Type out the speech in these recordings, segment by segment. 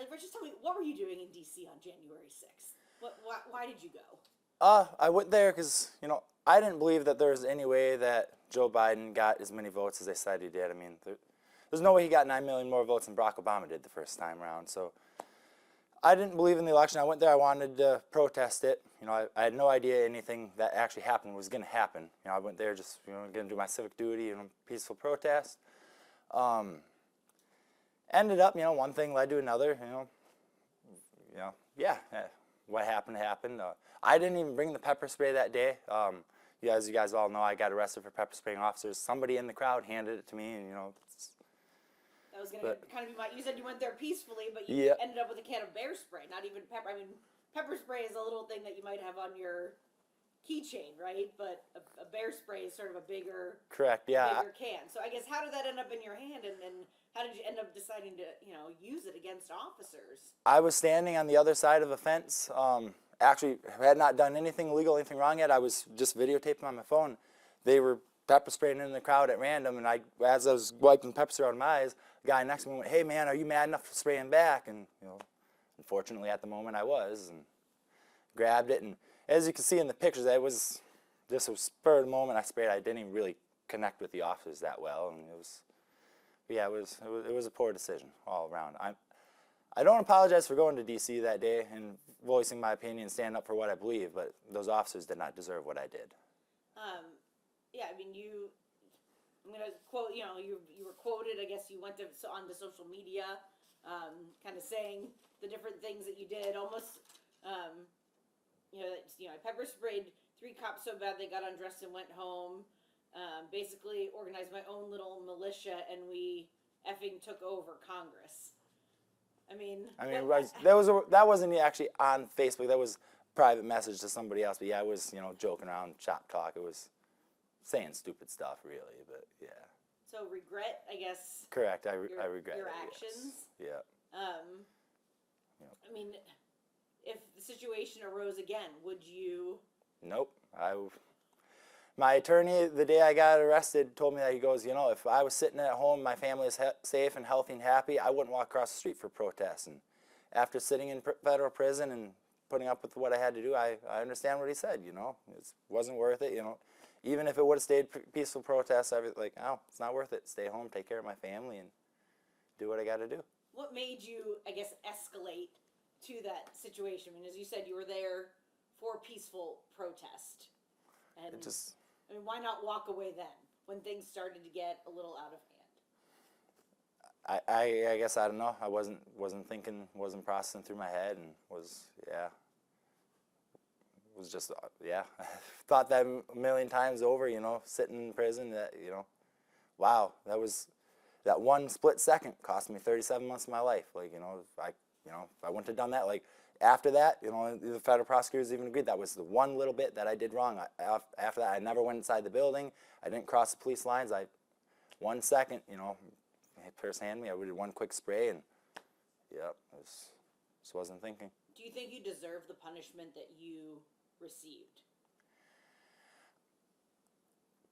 Riley, first just tell me, what were you doing in D.C. on January 6th? Why did you go? I went there because, I didn't believe that there was any way that Joe Biden got as many votes as they said he did. I mean, there's no way he got 9 million more votes than Barack Obama did the first time around. So I didn't believe in the election. I went there. I wanted to protest it. I had no idea anything that actually happened was going to happen. I went there just, going to do my civic duty, peaceful protest. Ended up, one thing led to another. What happened happened. I didn't even bring the pepper spray that day. As you guys all know, I got arrested for pepper spraying officers. Somebody in the crowd handed it to me, and that was going to kind of be you said you went there peacefully, but you ended up with a can of bear spray, not even pepper. I mean, pepper spray is a little thing that you might have on your keychain, right? But a bear spray is sort of a bigger, correct, yeah, bigger can. So I guess how did that end up in your hand, and how did you end up deciding to, use it against officers? I was standing on the other side of a fence. Actually, had not done anything illegal, anything wrong yet. I was just videotaping on my phone. They were pepper spraying in the crowd at random, and as I was wiping pepper spray out of my eyes, the guy next to me went, "Hey man, are you mad enough to spray him back?" And unfortunately at the moment I was, and grabbed it. And as you can see in the pictures, this was spur of the moment I sprayed. I didn't even really connect with the officers that well, and it was a poor decision all around. I don't apologize for going to D.C. that day and voicing my opinion, standing up for what I believe, but those officers did not deserve what I did. Yeah, I mean, I'm going to quote, you were quoted, I guess you went onto social media, kind of saying the different things that you did, almost, I pepper sprayed 3 cops so bad they got undressed and went home, basically organized my own little militia, and we effing took over Congress. That wasn't actually on Facebook. That was a private message to somebody else. But yeah, I was, joking around, shop talk. It was saying stupid stuff, really. But yeah. So regret, I guess. Correct. I regret your it, actions. Yes. Yeah. I mean, if the situation arose again, would you? Nope. My attorney, the day I got arrested, told me that he goes, if I was sitting at home, my family is safe and healthy and happy, I wouldn't walk across the street for protests. And after sitting in federal prison and putting up with what I had to do, I understand what he said, It wasn't worth it, Even if it would have stayed peaceful protests, I'd be like, oh, it's not worth it. Stay home, take care of my family, and do what I got to do. What made you, I guess, escalate to that situation? I mean, as you said, you were there for peaceful protest. And why not walk away then, when things started to get a little out of hand? I guess, I don't know. I wasn't thinking, wasn't processing through my head, and just, thought that a million times over, sitting in prison, that, wow, that one split second cost me 37 months of my life. Like, if I wouldn't have done that, like, after that, the federal prosecutors even agreed that was the one little bit that I did wrong. After that, I never went inside the building. I didn't cross the police lines. 1 second, first hand me, I did one quick spray, and just wasn't thinking. Do you think you deserve the punishment that you received?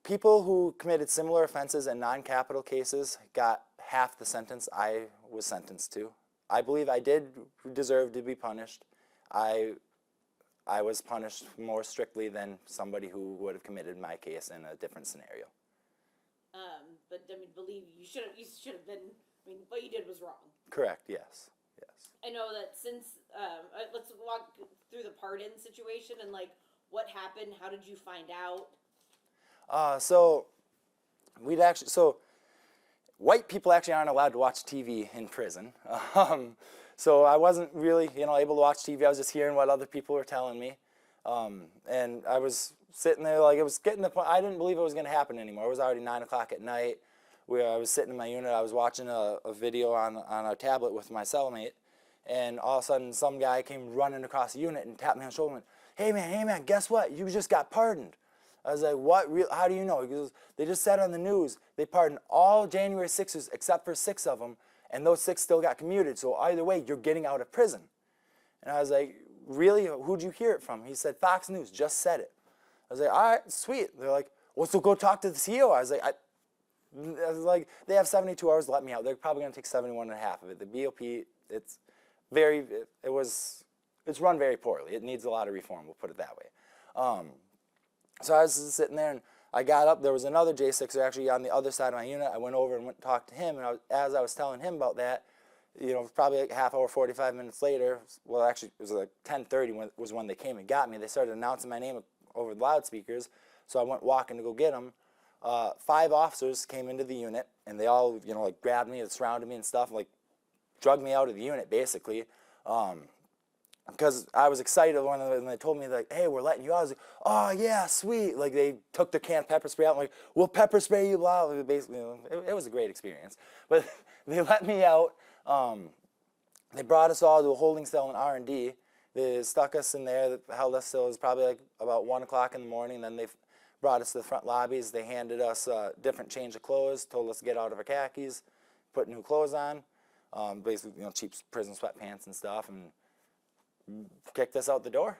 People who committed similar offenses in non-capital cases got half the sentence I was sentenced to. I believe I did deserve to be punished. I was punished more strictly than somebody who would have committed my case in a different scenario. But believe you should have been. What you did was wrong. Correct. Yes. Yes. I know that since let's walk through the pardon situation and what happened. How did you find out? White people actually aren't allowed to watch TV in prison. So I wasn't really, able to watch TV. I was just hearing what other people were telling me. And I was sitting there, it was getting to the point, I didn't believe it was going to happen anymore. It was already 9 o'clock at night. I was sitting in my unit. I was watching a video on a tablet with my cellmate. And all of a sudden, some guy came running across the unit and tapped me on the shoulder and went, hey man, guess what? You just got pardoned. I was like, what? How do you know? He goes, they just said on the news they pardoned all January 6ers except for 6 of them, and those 6 still got commuted. So either way, you're getting out of prison. And I was like, really? Who'd you hear it from? He said, Fox News just said it. I was like, all right, sweet. They're like, well, so go talk to the CEO. I was like, they have 72 hours to let me out. They're probably going to take 71 and a half of it. The BOP, it's it's run very poorly. It needs a lot of reform, we'll put it that way. So I was sitting there, and I got up. There was another J6er actually on the other side of my unit. I went over and talked to him, and as I was telling him about that, probably like a half hour, 45 minutes later, well, actually, it was like 10:30 was when they came and got me. They started announcing my name over the loudspeakers, so I went walking to go get them. 5 officers came into the unit, and they all, like grabbed me and surrounded me and stuff, like drugged me out of the unit, basically. Because I was excited when they told me, like, hey, we're letting you out. I was like, oh, yeah, sweet. Like, they took the can of pepper spray out, and like, we'll pepper spray you, blah, blah. Basically, it was a great experience. But they let me out. They brought us all to a holding cell in R&D. They stuck us in there, held us till it was probably like about 1 o'clock in the morning. Then they brought us to the front lobbies. They handed us a different change of clothes, told us to get out of our khakis, put new clothes on, basically, cheap prison sweatpants and stuff, and kicked us out the door.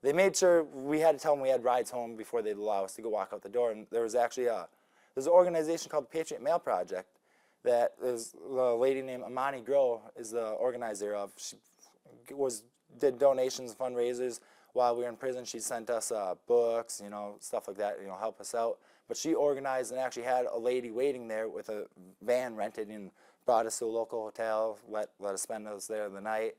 They made sure we had to tell them we had rides home before they'd allow us to go walk out the door. And there was actually there's an organization called the Patriot Mail Project that is a lady named Amani Groh is the organizer of. She did donations, fundraisers while we were in prison. She sent us books, stuff like that, help us out. But she organized and actually had a lady waiting there with a van rented and brought us to a local hotel, let us spend us there the night.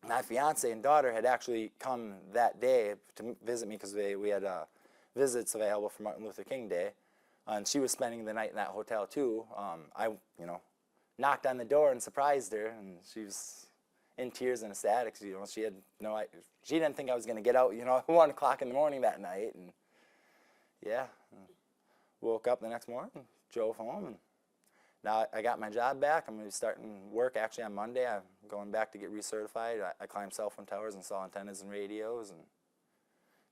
My fiance and daughter had actually come that day to visit me because we had visits available for Martin Luther King Day, and she was spending the night in that hotel too. I knocked on the door and surprised her, and she was in tears and ecstatic. She had she didn't think I was going to get out, at 1 o'clock in the morning that night, and yeah, woke up the next morning, drove home, and now I got my job back. I'm going to be starting work actually on Monday. I'm going back to get recertified. I climb cell phone towers, install antennas and radios, and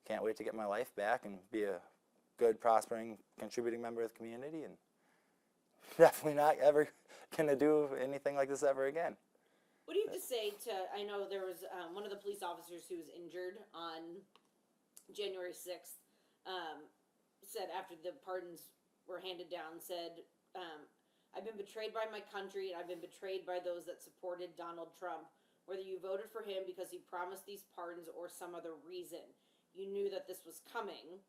can't wait to get my life back and be a good, prospering, contributing member of the community, and definitely not ever going to do anything like this ever again. What do you have to say to, I know there was one of the police officers who was injured on January 6th, said after the pardons were handed down, said, I've been betrayed by my country, and I've been betrayed by those that supported Donald Trump. Whether you voted for him because he promised these pardons or some other reason, you knew that this was coming.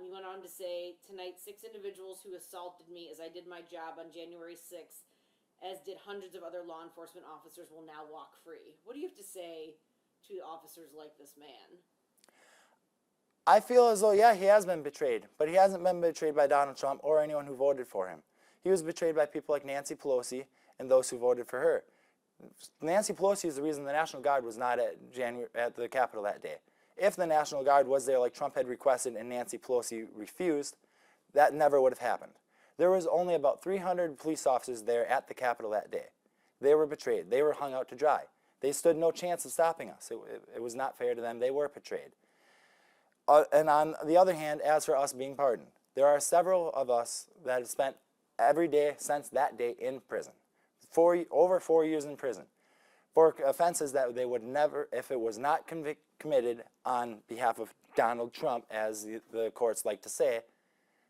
He went on to say, tonight 6 individuals who assaulted me as I did my job on January 6th, as did hundreds of other law enforcement officers, will now walk free. What do you have to say to officers like this man? I feel as though, yeah, he has been betrayed, but he hasn't been betrayed by Donald Trump or anyone who voted for him. He was betrayed by people like Nancy Pelosi and those who voted for her. Nancy Pelosi is the reason the National Guard was not at the Capitol that day. If the National Guard was there like Trump had requested and Nancy Pelosi refused, that never would have happened. There was only about 300 police officers there at the Capitol that day. They were betrayed. They were hung out to dry. They stood no chance of stopping us. It was not fair to them. They were betrayed. And on the other hand, as for us being pardoned, there are several of us that have spent every day since that day in prison. Over 4 years in prison for offenses that they would never, if it was not committed on behalf of Donald Trump, as the courts like to say,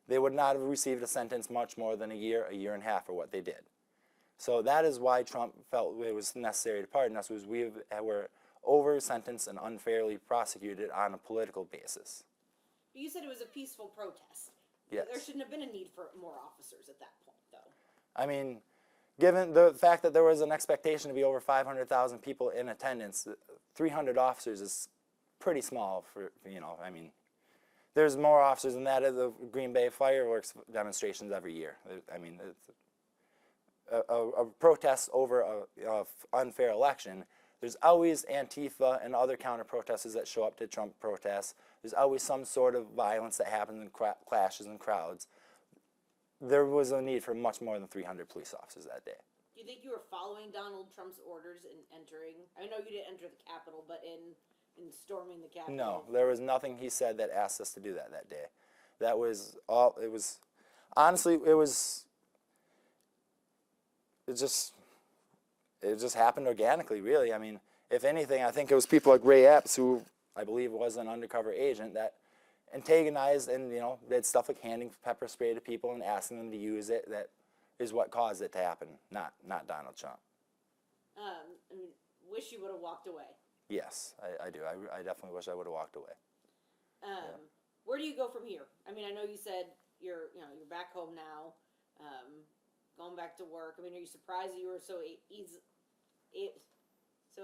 they would not have received a sentence much more than a year and a half for what they did. So that is why Trump felt it was necessary to pardon us, was we were over-sentenced and unfairly prosecuted on a political basis. You said it was a peaceful protest. Yes. There shouldn't have been a need for more officers at that point, though. I mean, given the fact that there was an expectation to be over 500,000 people in attendance, 300 officers is pretty small for, I mean, there's more officers than that at the Greenbay fireworks demonstrations every year. I mean, it's a protest over an unfair election. There's always Antifa and other counter-protesters that show up to Trump protests. There's always some sort of violence that happens in clashes and crowds. There was a need for much more than 300 police officers that day. Do you think you were following Donald Trump's orders in entering? I know you didn't enter the Capitol, but in storming the Capitol. No, there was nothing he said that asked us to do that day. That was all, it was, honestly, it just happened organically, really. I mean, if anything, I think it was people like Ray Epps, who I believe was an undercover agent, that antagonized and, did stuff like handing pepper spray to people and asking them to use it. That is what caused it to happen, not Donald Trump. wish you would have walked away? Yes, I do. I definitely wish I would have walked away. Where do you go from here? I mean, I know you said you're back home now, going back to work. I mean, are you surprised you were so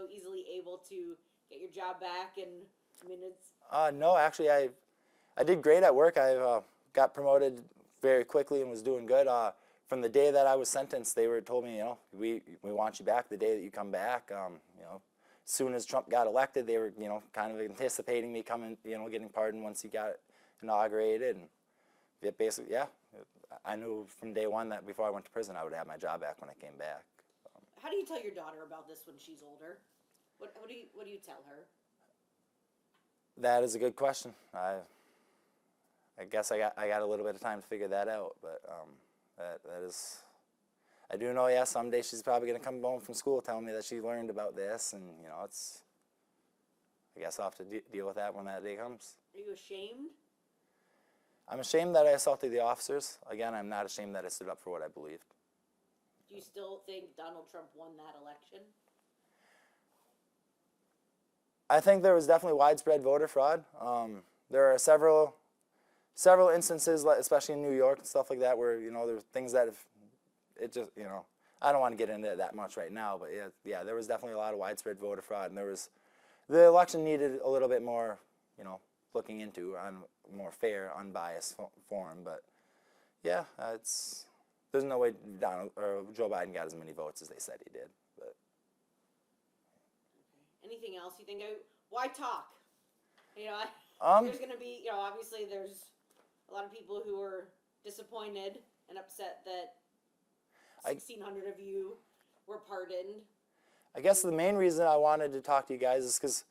easily able to get your job back? And I mean, it's no, actually, I did great at work. I got promoted very quickly and was doing good. From the day that I was sentenced, they told me, we want you back the day that you come back. As soon as Trump got elected, they were, kind of anticipating me coming, getting pardoned once he got inaugurated. And it basically, I knew from day one that before I went to prison, I would have my job back when I came back. How do you tell your daughter about this when she's older? What do you tell her? That is a good question. I guess I got a little bit of time to figure that out, but that is. I do know, someday she's probably going to come home from school telling me that she learned about this, and, it's, I guess I'll have to deal with that when that day comes. Are you ashamed? I'm ashamed that I assaulted the officers. Again, I'm not ashamed that I stood up for what I believed. Do you still think Donald Trump won that election? I think there was definitely widespread voter fraud. There are several instances, especially in New York and stuff like that, where, there were things that have, it just, I don't want to get into it that much right now, but yeah, there was definitely a lot of widespread voter fraud, and the election needed a little bit more, looking into on more fair, unbiased form, but yeah, there's no way Joe Biden got as many votes as they said he did. But anything else you think? Why talk? There's going to be, obviously there's a lot of people who are disappointed and upset that 1,600 of you were pardoned. I guess the main reason I wanted to talk to you guys is because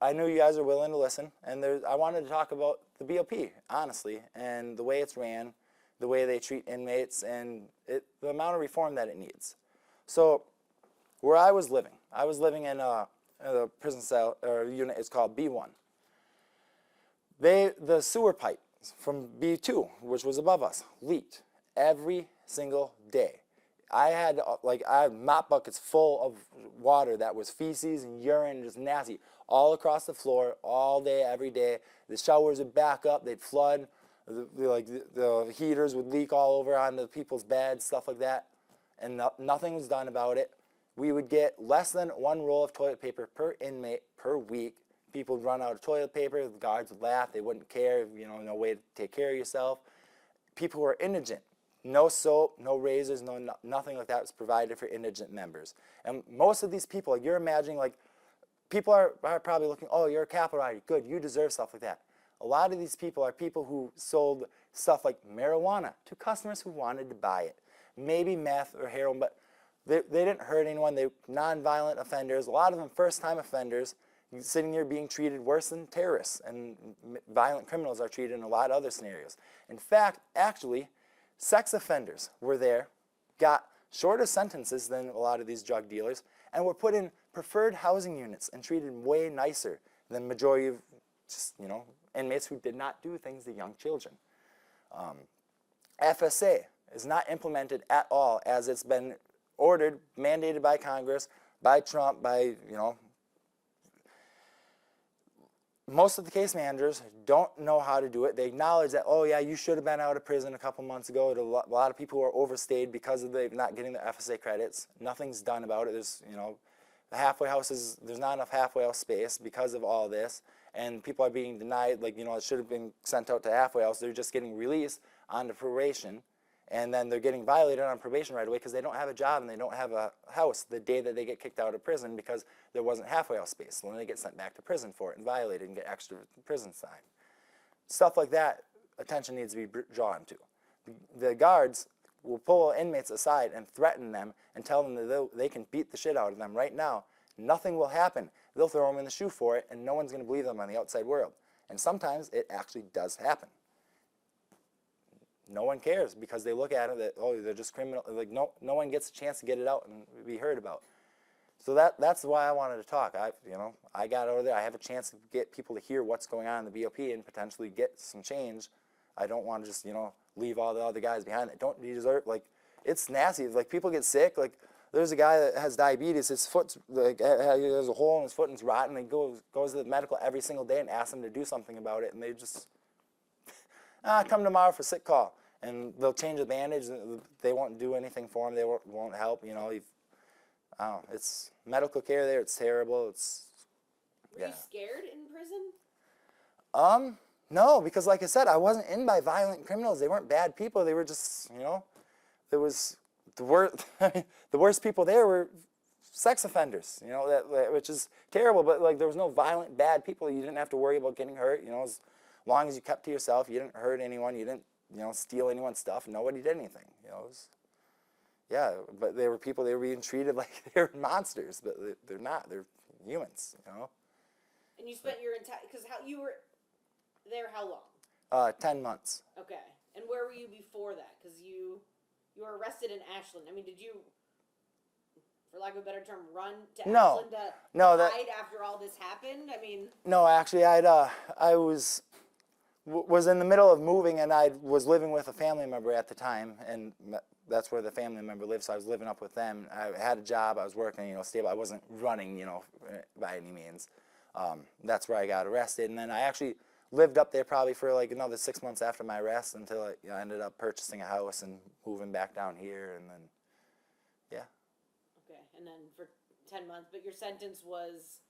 I knew you guys are willing to listen, and I wanted to talk about the BOP, honestly, and the way it's ran, the way they treat inmates, and the amount of reform that it needs. So, where I was living in a prison cell or unit. It's called B1. The sewer pipe from B2, which was above us, leaked every single day. I had mop buckets full of water that was feces and urine, just nasty, all across the floor, all day, every day. The showers would back up, they'd flood, the heaters would leak all over onto people's beds, stuff like that, and nothing was done about it. We would get less than one roll of toilet paper per inmate per week. People would run out of toilet paper, the guards would laugh, they wouldn't care, no way to take care of yourself. People were indigent. No soap, no razors, nothing like that was provided for indigent members. And most of these people, you're imagining, people are probably looking, oh, you're a capital rider, good, you deserve stuff like that. A lot of these people are people who sold stuff like marijuana to customers who wanted to buy it. Maybe meth or heroin, but they didn't hurt anyone. They were nonviolent offenders. A lot of them first-time offenders, sitting there being treated worse than terrorists, and violent criminals are treated in a lot of other scenarios. In fact, actually, sex offenders were there, got shorter sentences than a lot of these drug dealers, and were put in preferred housing units and treated way nicer than majority of just, inmates who did not do things to young children. FSA is not implemented at all as it's been ordered, mandated by Congress, by Trump, by, most of the case managers don't know how to do it. They acknowledge that, oh yeah, you should have been out of prison a couple months ago. A lot of people who are overstayed because of not getting the FSA credits. Nothing's done about it. There's, the halfway houses, there's not enough halfway house space because of all this. And people are being denied, it should have been sent out to halfway house. They're just getting released onto probation. And then they're getting violated on probation right away because they don't have a job and they don't have a house the day that they get kicked out of prison because there wasn't halfway house space. So then they get sent back to prison for it and violated and get extra prison time. Stuff like that, attention needs to be drawn to. The guards will pull inmates aside and threaten them and tell them that they can beat the shit out of them right now. Nothing will happen. They'll throw them in the shoe for it, and no one's going to believe them on the outside world. And sometimes it actually does happen. No one cares because they look at it that, oh, they're just criminal. No one gets a chance to get it out and be heard about. So that's why I wanted to talk. I got over there. I have a chance to get people to hear what's going on in the BOP and potentially get some change. I don't want to just, leave all the other guys behind that don't deserve, it's nasty. People get sick. there's a guy that has diabetes. His foot's like, there's a hole in his foot and it's rotten. And he goes to the medical every single day and asks them to do something about it. And they just, come tomorrow for sick call. And they'll change the bandage. They won't do anything for him. They won't help. You know, I don't know. It's medical care there. It's terrible. Were you scared in prison? No, because like I said, I wasn't in by violent criminals. They weren't bad people. They were just, there was the worst people there were sex offenders, which is terrible. But like, there was no violent, bad people. You didn't have to worry about getting hurt. As long as you kept to yourself, you didn't hurt anyone. You didn't, steal anyone's stuff. Nobody did anything. But they were people. They were being treated like they were monsters, but they're not. They're humans. And you spent your entire, because you were there how long? 10 months. Okay. And where were you before that? Because you were arrested in Ashland. I mean, did you, for lack of a better term, run to Ashland to hide after all this happened? I mean... No, actually, I was in the middle of moving, and I was living with a family member at the time, and that's where the family member lived, so I was living up with them. I had a job. I was working, stable. I wasn't running, by any means. That's where I got arrested, and then I actually lived up there probably for like another 6 months after my arrest until I ended up purchasing a house and moving back down here, and then, yeah. Okay, and then for 10 months, but your sentence was?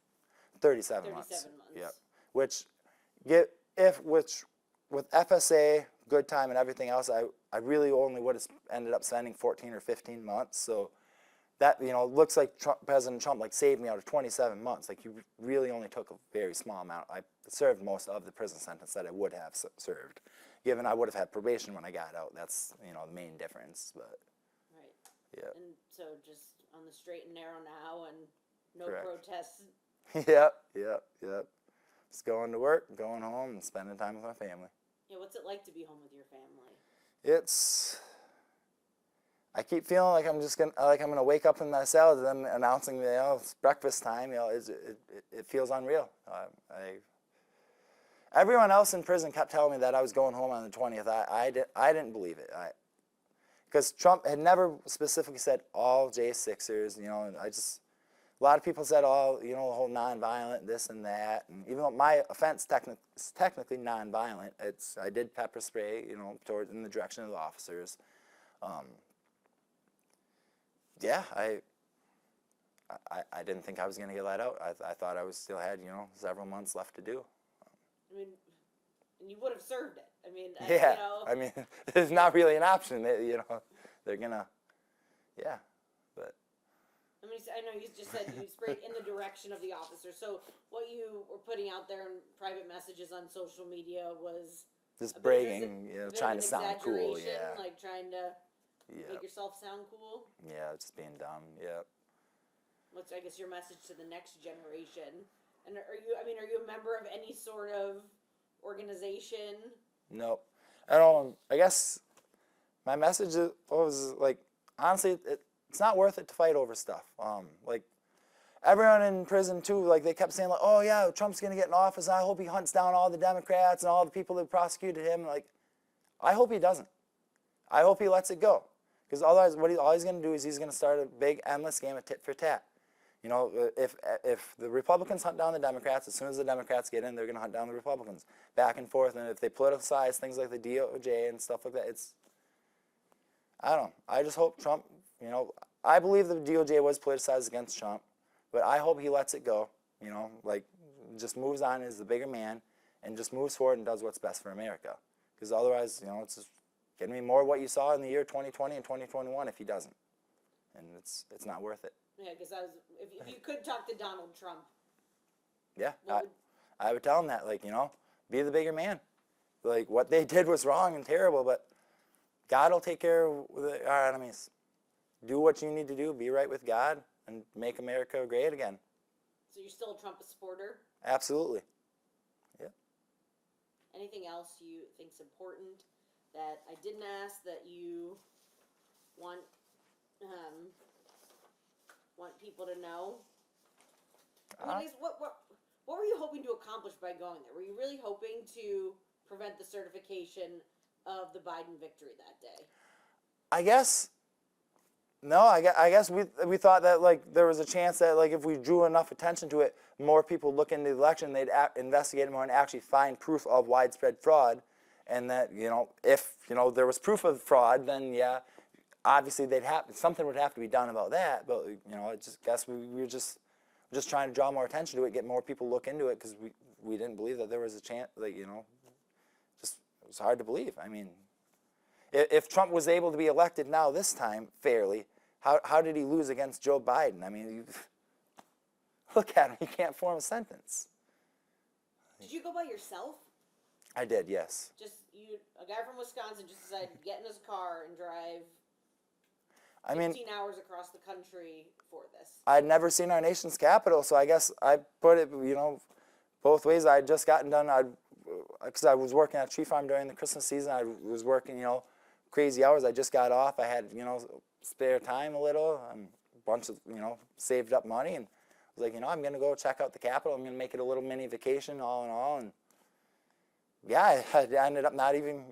37 months. 37 months. Yep. With FSA, good time, and everything else, I really only would have ended up spending 14 or 15 months, so that, looks like President Trump saved me out of 27 months. Like, you really only took a very small amount. I served most of the prison sentence that I would have served, given I would have had probation when I got out. That's, the main difference, but. Right. Yeah. And so just on the straight and narrow now and no Correct. protests. Yep. Just going to work, going home, and spending time with my family. Yeah, what's it like to be home with your family? I keep feeling like I'm gonna wake up in my cell and then announcing it's breakfast time. It feels unreal. Everyone else in prison kept telling me that I was going home on the 20th. I didn't believe it. Because Trump had never specifically said all J6ers. And a lot of people said all the whole nonviolent, this and that. And even though my offense is technically nonviolent, I did pepper spray, in the direction of the officers. I didn't think I was going to get let out. I thought I still had, several months left to do. I mean, and you would have served it. I mean, yeah. I mean, it's not really an option. They're going to, but. I mean, I know you just said you sprayed in the direction of the officer. So what you were putting out there in private messages on social media was just bragging, trying to sound cool, like trying to make yourself sound cool. Yeah, just being dumb. Yeah. What's, I guess, your message to the next generation? And are you a member of any sort of organization? Nope. I guess my message was honestly, it's not worth it to fight over stuff. Everyone in prison too, they kept saying oh yeah, Trump's gonna get in office. I hope he hunts down all the Democrats and all the people that prosecuted him. I hope he doesn't. I hope he lets it go, because otherwise, all he's gonna do is he's gonna start a big endless game of tit for tat. If the Republicans hunt down the Democrats, as soon as the Democrats get in, they're gonna hunt down the Republicans, back and forth. And if they politicize things like the DOJ and stuff like that, I just hope Trump. I believe the DOJ was politicized against Trump, but I hope he lets it go, just moves on as the bigger man and just moves forward and does what's best for America. Because otherwise, it's just going to be more what you saw in the year 2020 and 2021 if he doesn't. And it's not worth it. Yeah, because if you could talk to Donald Trump. Yeah, I would tell him that, be the bigger man. What they did was wrong and terrible, but God will take care of our enemies. Do what you need to do, be right with God, and make America great again. So you're still a Trump supporter? Absolutely. Yeah. Anything else you think's important that I didn't ask that you want people to know? I mean, what were you hoping to accomplish by going there? Were you really hoping to prevent the certification of the Biden victory that day? I guess No, I guess we thought that like there was a chance that like if we drew enough attention to it, more people look into the election, they'd investigate more and actually find proof of widespread fraud, and that if there was proof of fraud, then yeah, obviously something would have to be done about that. But I just guess we were just trying to draw more attention to it, get more people to look into it, because we didn't believe that there was a chance. Like just it was hard to believe. I mean, if Trump was able to be elected now this time fairly, how did he lose against Joe Biden? I mean, look at him. He can't form a sentence. Did you go by yourself? I did, yes. Just a guy from Wisconsin just decided to get in his car and drive 15 hours across the country for this. I'd never seen our nation's capital, so I guess I put it, both ways. I had just gotten done, because I was working at a tree farm during the Christmas season. I was working, crazy hours. I just got off. I had, spare time a little, a bunch of, saved up money, and I was like, I'm going to go check out the Capitol. I'm going to make it a little mini vacation, all in all. And yeah, I ended up not even,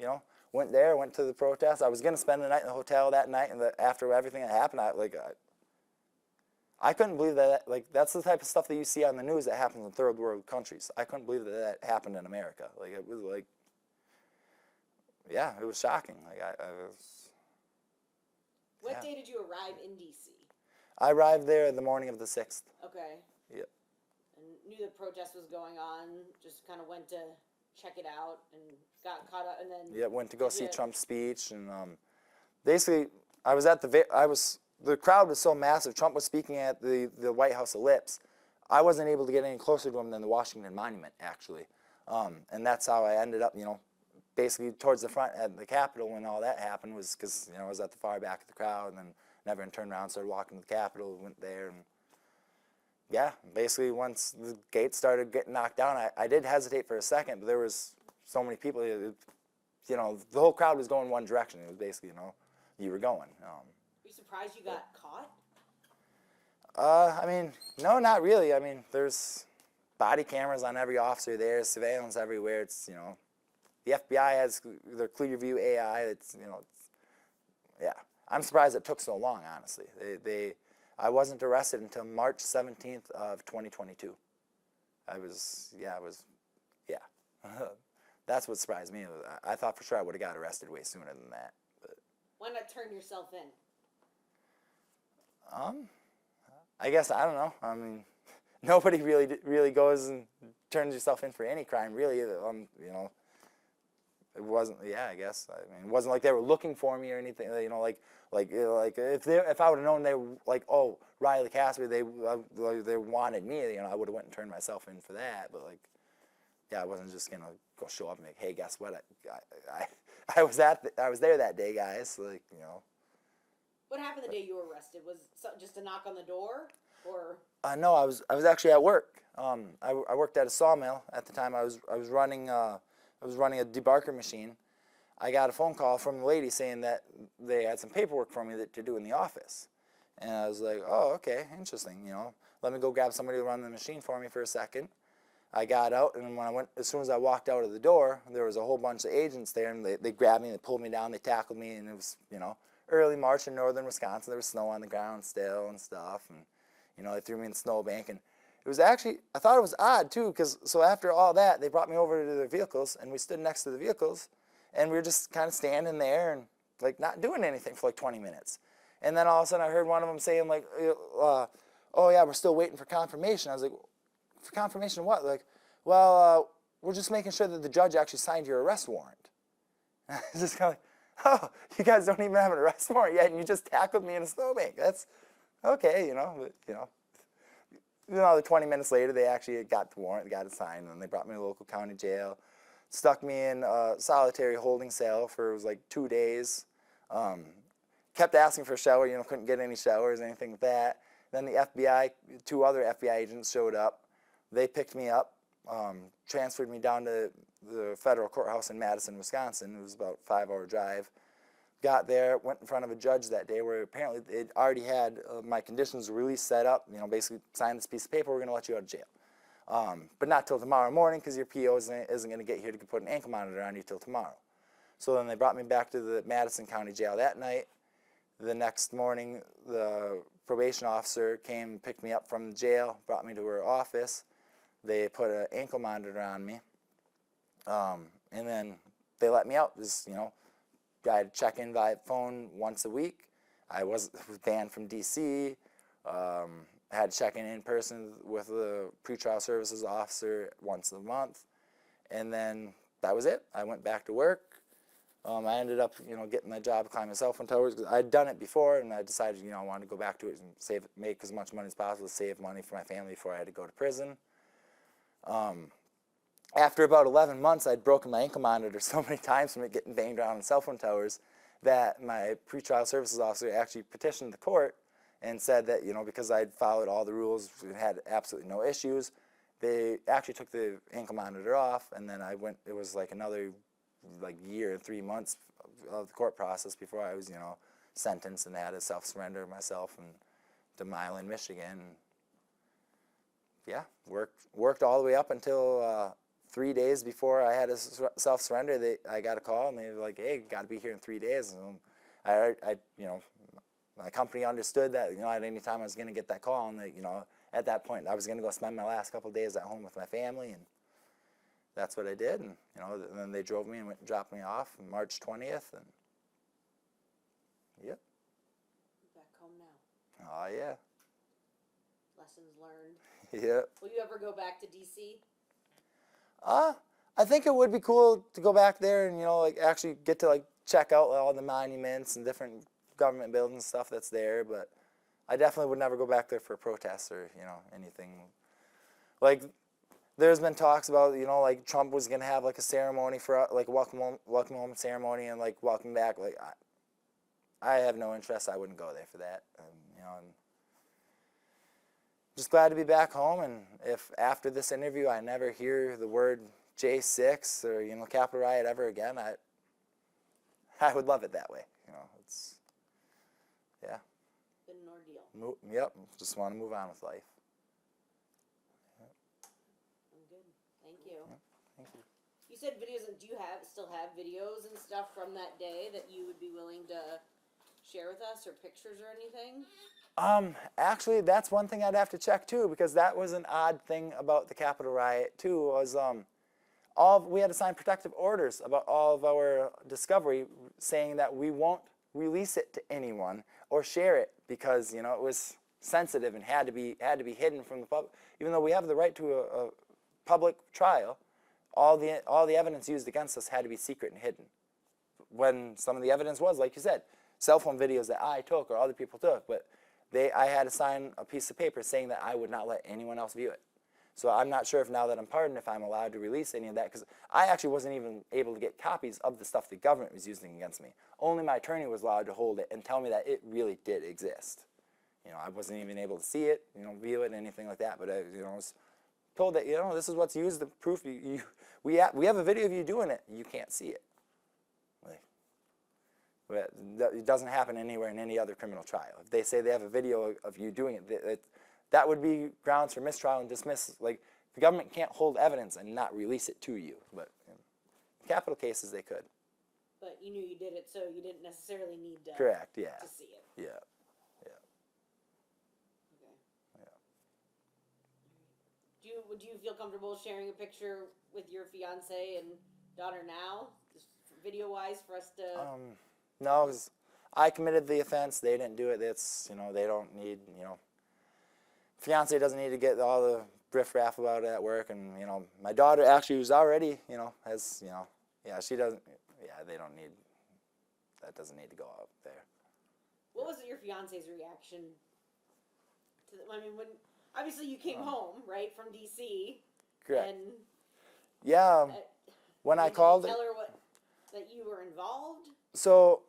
went to the protest. I was going to spend the night in the hotel that night, and after everything that happened, I couldn't believe that. Like, that's the type of stuff that you see on the news that happens in third world countries. I couldn't believe that happened in America. Like, it was like, yeah, it was shocking. Like, I was. What day did you arrive in D.C.? I arrived there the morning of the 6th. Okay. Yep. And knew the protest was going on, just kind of went to check it out and got caught up, and then... Yeah, went to go see Trump's speech, and basically, I was at the crowd was so massive. Trump was speaking at the White House Ellipse. I wasn't able to get any closer to him than the Washington Monument, actually. And that's how I ended up, basically towards the front at the Capitol when all that happened, was because, I was at the far back of the crowd, and then never turned around, started walking to the Capitol, went there, and yeah, basically once the gates started getting knocked down, I did hesitate for a second, but there was so many people, the whole crowd was going one direction. It was basically, you were going. Were you surprised you got caught? I mean, no, not really. I mean, there's body cameras on every officer there, surveillance everywhere. It's, the FBI has their Clearview AI. It's, yeah. I'm surprised it took so long, honestly. I wasn't arrested until March 17th of 2022. That's what surprised me. I thought for sure I would have got arrested way sooner than that. But. Why not turn yourself in? I guess, I don't know. I mean, nobody really goes and turns yourself in for any crime, really. It wasn't. Yeah, I guess. I mean, it wasn't like they were looking for me or anything. Like if I would have known they were like, oh, Riley Kasper, they wanted me. I would have went and turned myself in for that. But like, yeah, I wasn't just gonna go show up and like, hey, guess what? I was there that day, guys. Like, What happened the day you were arrested? Was it just a knock on the door, or? No, I was actually at work. I worked at a sawmill at the time. I was running a debarker machine. I got a phone call from a lady saying that they had some paperwork for me to do in the office, and I was like, oh, okay, interesting. Let me go grab somebody to run the machine for me for a second. I got out, and as soon as I walked out of the door, there was a whole bunch of agents there, and they grabbed me, they pulled me down, they tackled me, and it was early March in northern Wisconsin. There was snow on the ground still and stuff, and they threw me in the snowbank. And it was actually, I thought it was odd too, because so after all that, they brought me over to their vehicles, and we stood next to the vehicles, and we were just kind of standing there and like not doing anything for like 20 minutes. And then all of a sudden I heard one of them saying like, oh yeah, we're still waiting for confirmation. I was like, for confirmation of what? Like, well, we're just making sure that the judge actually signed your arrest warrant. And I was just kind of like, oh, you guys don't even have an arrest warrant yet, and you just tackled me in a snowbank. That's okay, the 20 minutes later, they actually got the warrant, got it signed, and they brought me to the local county jail, stuck me in a solitary holding cell for, it was like 2 days, kept asking for a shower, couldn't get any showers, anything like that. Then the FBI, 2 other FBI agents showed up. They picked me up, transferred me down to the federal courthouse in Madison, Wisconsin. It was about a 5-hour drive. Got there, went in front of a judge that day where apparently they'd already had my conditions release set up, basically sign this piece of paper, we're going to let you out of jail. But not till tomorrow morning because your PO isn't going to get here to put an ankle monitor on you till tomorrow. So then they brought me back to the Madison County Jail that night. the next morning, the probation officer came and picked me up from the jail, brought me to her office. They put an ankle monitor on me, and then they let me out. Just, I had to check in by phone once a week. I was banned from D.C. I had to check in person with the pretrial services officer once a month, and then that was it. I went back to work. I ended up, getting my job climbing cell phone towers. I'd done it before, and I decided, I wanted to go back to it and make as much money as possible to save money for my family before I had to go to prison. After about 11 months, I'd broken my ankle monitor so many times from it getting banged around in cell phone towers that my pretrial services officer actually petitioned the court and said that, because I'd followed all the rules and had absolutely no issues, they actually took the ankle monitor off, and then it was like another year and 3 months of the court process before I was, sentenced, and I had to self-surrender myself to Milan, Michigan. Yeah, worked all the way up until 3 days before I had to self-surrender. I got a call, and they were like, "Hey, got to be here in 3 days." And my company understood that, at any time I was going to get that call, and that, at that point I was going to go spend my last couple of days at home with my family, and that's what I did. And and then they drove me and went and dropped me off on March 20th, and yep. Back home now. Oh yeah. Lessons learned. Yep. Will you ever go back to D.C.? I think it would be cool to go back there and actually get to check out all the monuments and different government buildings and stuff that's there, but I definitely would never go back there for protests or anything. There's been talks about Trump was gonna have a ceremony for welcome home ceremony and welcome back. I have no interest. I wouldn't go there for that. I'm just glad to be back home, and if after this interview I never hear the word J6 or Capitol Riot ever again, I would love it that way. It's yeah. Been an ordeal. Yep. Just want to move on with life. I'm good. Thank you. Yep. Thank you. You said videos, and do you still have videos and stuff from that day that you would be willing to share with us, or pictures or anything? Actually, that's one thing I'd have to check too, because that was an odd thing about the Capitol riot too, was we had to sign protective orders about all of our discovery, saying that we won't release it to anyone or share it because it was sensitive and had to be hidden from the public. Even though we have the right to a public trial, all the evidence used against us had to be secret and hidden. When some of the evidence was, like you said, cell phone videos that I took or other people took, but I had to sign a piece of paper saying that I would not let anyone else view it. So I'm not sure if now that I'm pardoned, if I'm allowed to release any of that, because I actually wasn't even able to get copies of the stuff the government was using against me. Only my attorney was allowed to hold it and tell me that it really did exist. I wasn't even able to see it, view it, anything like that. But I was told that this is what's used to proof we have a video of you doing it. You can't see it. It doesn't happen anywhere in any other criminal trial. If they say they have a video of you doing it, that would be grounds for mistrial and dismiss. The government can't hold evidence and not release it to you. But in capital cases, they could. But you knew you did it, so you didn't necessarily need to. Correct. Yeah. To see it. Yeah. Yeah. Okay. Yeah. Do you feel comfortable sharing a picture with your fiance and daughter now, just video-wise, for us to? No, because I committed the offense. They didn't do it. It's, they don't need, fiance doesn't need to get all the riff-raff about it at work. And, my daughter actually was already, has, yeah, she doesn't, yeah, they don't need, that doesn't need to go out there. What was your fiance's reaction to when, obviously you came home, right, from D.C. Correct. And, yeah, when I called. Did you tell her that you were involved? So,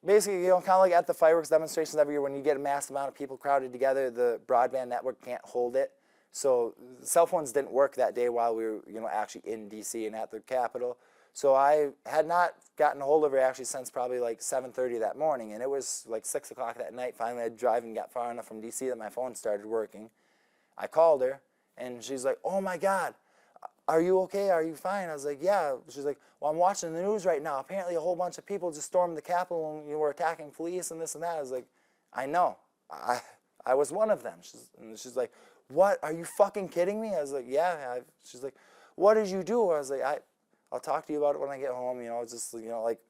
basically, kind of like at the fireworks demonstrations every year, when you get a massive amount of people crowded together, the broadband network can't hold it. So cell phones didn't work that day while we were, actually in D.C. and at the Capitol. So I had not gotten a hold of her actually since probably 7:30 that morning, and it was 6 o'clock that night. Finally, I drive and got far enough from D.C. that my phone started working. I called her, and she's like, "Oh my God, are you okay? Are you fine? I was like, yeah. She's like, well, I'm watching the news right now. Apparently a whole bunch of people just stormed the Capitol and were attacking police and this and that. I was like, I know. I was one of them. She's like, what? Are you fucking kidding me? I was like, yeah. She's like, what did you do? I was like, I'll talk to you about it when I get home. Just, like,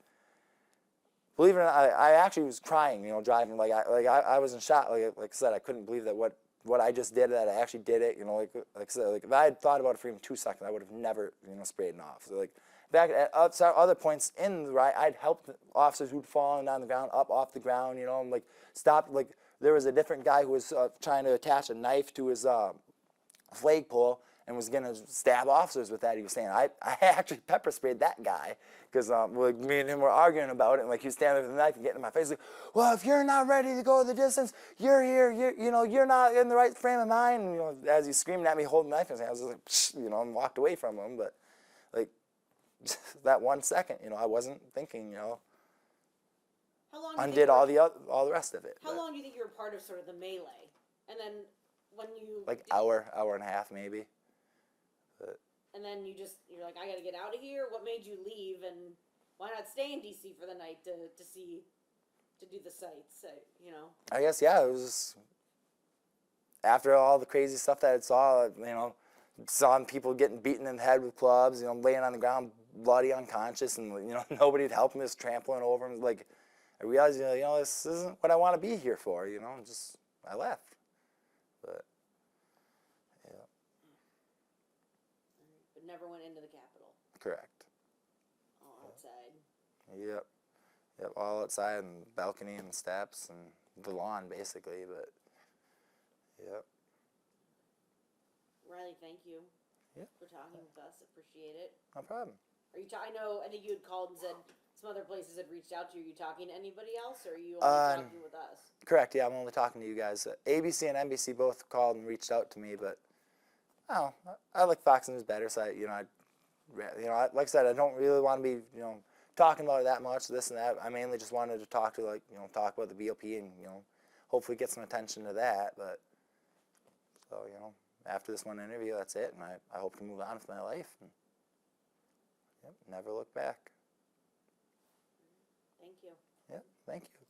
believe it or not, I actually was crying, driving. I was in shock. Like I said, I couldn't believe that what I just did, that I actually did it. Like I said, like if I had thought about it for even 2 seconds, I would have never, sprayed an officer. Like back at other points in the riot, I'd helped officers who'd fallen down the ground, up off the ground, and like stopped. Like there was a different guy who was trying to attach a knife to his flagpole and was gonna stab officers with that. He was saying, I actually pepper sprayed that guy because me and him were arguing about it, and like he was standing with the knife and getting in my face like, well, if you're not ready to go the distance, you're here, you're not in the right frame of mind. And, as he's screaming at me, holding the knife in his hand, I was like, psh, and walked away from him. But like that 1 second, I wasn't thinking, How long undid all the rest of it. How long do you think you were part of sort of the melee? And then when you like hour and a half maybe. And then you're like, I gotta get out of here. What made you leave, and why not stay in DC for the night to do the sights? I guess it was just, after all the crazy stuff that I saw, saw people getting beaten in the head with clubs, laying on the ground, bloody, unconscious, and nobody to help them, just trampling over them. Like I realized, this isn't what I want to be here for. Just I left, but. Never went into the Capitol. Correct. All outside. Yep, all outside and balcony and steps and the lawn basically, but yep. Riley, thank you for talking with us. Appreciate it. No problem. I think you had called and said some other places had reached out to you. Are you talking to anybody else, or are you only talking with us? Correct, yeah, I'm only talking to you guys. ABC and NBC both called and reached out to me, but I like Fox News better, so like I said, I don't really want to be, talking about it that much, this and that. I mainly just wanted to talk about the BOP and, hopefully get some attention to that. But, so, after this one interview, that's it, and I hope to move on with my life and, never look back. Thank you. Yep, thank you.